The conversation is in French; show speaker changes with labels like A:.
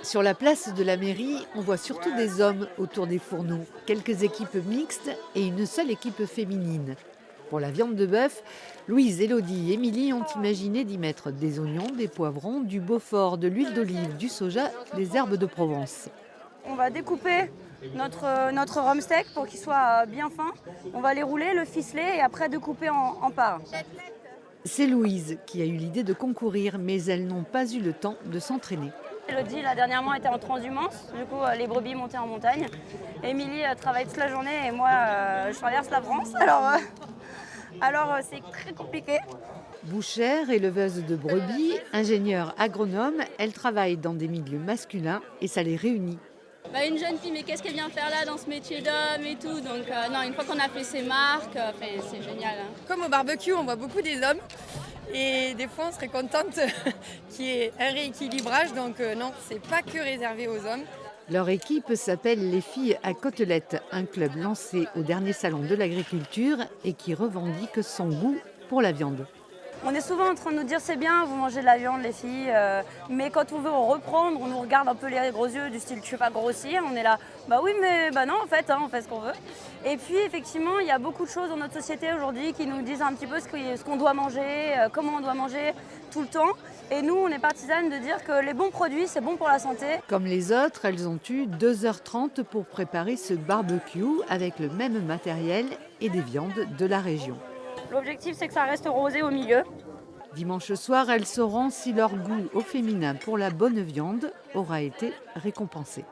A: Sur la place de la mairie, on voit surtout des hommes autour des fourneaux, quelques équipes mixtes et une seule équipe féminine. Pour la viande de bœuf, Louise, Élodie et Émilie ont imaginé d'y mettre des oignons, des poivrons, du Beaufort, de l'huile d'olive, du soja, des herbes de Provence.
B: On va découper notre rhum steak pour qu'il soit bien fin. On va les rouler, le ficeler et après découper en parts.
A: C'est Louise qui a eu l'idée de concourir, mais elles n'ont pas eu le temps de s'entraîner.
B: Elodie, là, dernièrement, était en transhumance. Du coup, les brebis montaient en montagne. Émilie travaille toute la journée et moi, je traverse la France. Alors, c'est très compliqué.
A: Bouchère, éleveuse de brebis, ingénieure agronome, elle travaille dans des milieux masculins et ça les réunit.
C: Une jeune fille, mais qu'est-ce qu'elle vient faire là dans ce métier d'homme et tout. Donc non, une fois qu'on a fait ses marques, c'est génial. Hein.
D: Comme au barbecue, on voit beaucoup des hommes. Et des fois, on serait contente qu'il y ait un rééquilibrage. Donc non, c'est pas que réservé aux hommes.
A: Leur équipe s'appelle les Filles à Côtelettes, un club lancé au dernier salon de l'agriculture et qui revendique son goût pour la viande.
B: On est souvent en train de nous dire c'est bien, vous mangez de la viande les filles, mais quand on veut en reprendre, on nous regarde un peu les gros yeux du style tu veux pas grossir, on est là, bah oui mais bah non en fait, hein, on fait ce qu'on veut. Et puis effectivement il y a beaucoup de choses dans notre société aujourd'hui qui nous disent un petit peu ce qu'on doit manger, comment on doit manger tout le temps. Et nous on est partisanes de dire que les bons produits c'est bon pour la santé.
A: Comme les autres, elles ont eu 2h30 pour préparer ce barbecue avec le même matériel et des viandes de la région.
B: L'objectif c'est que ça reste rosé au milieu.
A: Dimanche soir, elles sauront si leur goût au féminin pour la bonne viande aura été récompensé.